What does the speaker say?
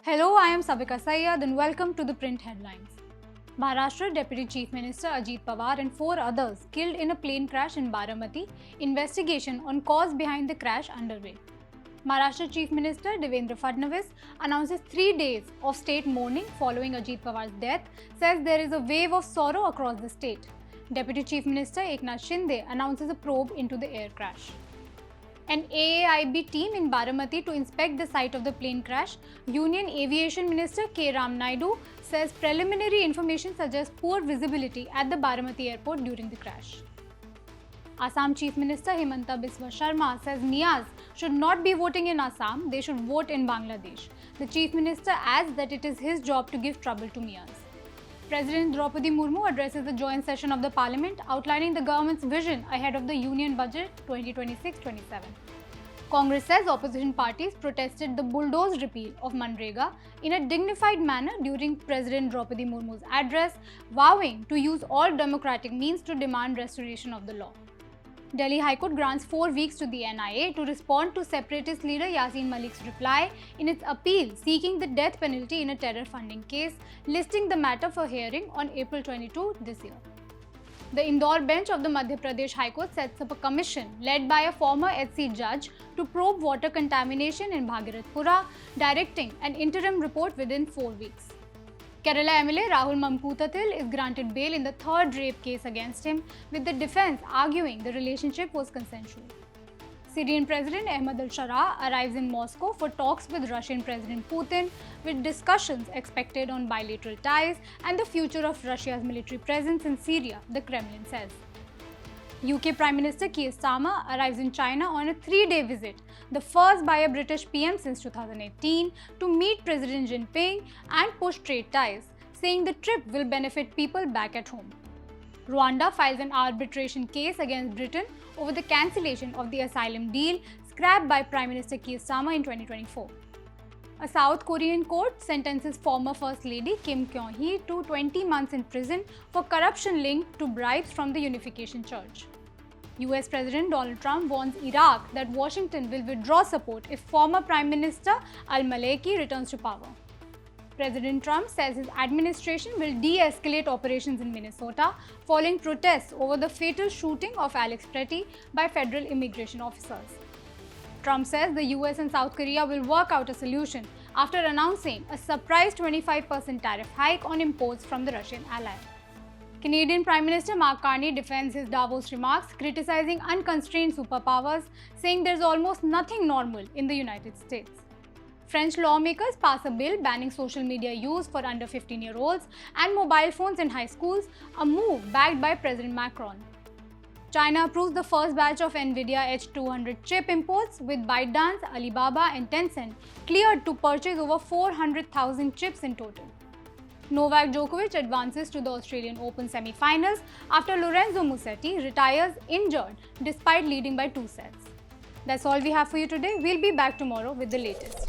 Hello, I am Sabika Syed and welcome to the print headlines. Maharashtra Deputy Chief Minister Ajit Pawar and 4 others killed in a plane crash in Baramati. Investigation on cause behind the crash underway. Maharashtra Chief Minister Devendra Fadnavis announces 3 days of state mourning following Ajit Pawar's death, says there is a wave of sorrow across the state. Deputy Chief Minister Eknath Shinde announces a probe into the air crash. An AAIB team in Baramati to inspect the site of the plane crash. Union Aviation Minister K. Ram Naidu says preliminary information suggests poor visibility at the Baramati airport during the crash. Assam Chief Minister Himanta Biswa Sharma says Niyaz should not be voting in Assam, they should vote in Bangladesh. The Chief Minister adds that it is his job to give trouble to Niyaz. President Draupadi Murmu addresses the joint session of the Parliament, outlining the government's vision ahead of the Union Budget 2026-27. Congress says opposition parties protested the bulldozed repeal of Manrega in a dignified manner during President Draupadi Murmu's address, vowing to use all democratic means to demand restoration of the law. Delhi High Court grants 4 weeks to the NIA to respond to separatist leader Yasin Malik's reply in its appeal seeking the death penalty in a terror funding case, listing the matter for hearing on April 22 this year. The Indore bench of the Madhya Pradesh High Court sets up a commission led by a former HC judge to probe water contamination in Bhagirathpura, directing an interim report within 4 weeks. Kerala MLA Rahul Mamkutathil is granted bail in the 3rd rape case against him, with the defence arguing the relationship was consensual. Syrian President Ahmed Al-Sharaa arrives in Moscow for talks with Russian President Putin, with discussions expected on bilateral ties and the future of Russia's military presence in Syria, the Kremlin says. UK Prime Minister Keir Starmer arrives in China on a 3-day visit, the first by a British PM since 2018, to meet President Jinping and push trade ties, saying the trip will benefit people back at home. Rwanda files an arbitration case against Britain over the cancellation of the asylum deal scrapped by Prime Minister Keir Starmer in 2024. A South Korean court sentences former First Lady Kim Kyung-hee to 20 months in prison for corruption linked to bribes from the Unification Church. US President Donald Trump warns Iraq that Washington will withdraw support if former Prime Minister al-Maliki returns to power. President Trump says his administration will de-escalate operations in Minnesota following protests over the fatal shooting of Alex Pretty by federal immigration officers. Trump says the US and South Korea will work out a solution after announcing a surprise 25% tariff hike on imports from the Russian ally. Canadian Prime Minister Mark Carney defends his Davos remarks, criticizing unconstrained superpowers, saying there's almost nothing normal in the United States. French lawmakers pass a bill banning social media use for under 15-year-olds and mobile phones in high schools, a move backed by President Macron. China approves the first batch of NVIDIA H200 chip imports, with ByteDance, Alibaba and Tencent cleared to purchase over 400,000 chips in total. Novak Djokovic advances to the Australian Open semi-finals after Lorenzo Musetti retires injured despite leading by 2 sets. That's all we have for you today. We'll be back tomorrow with the latest.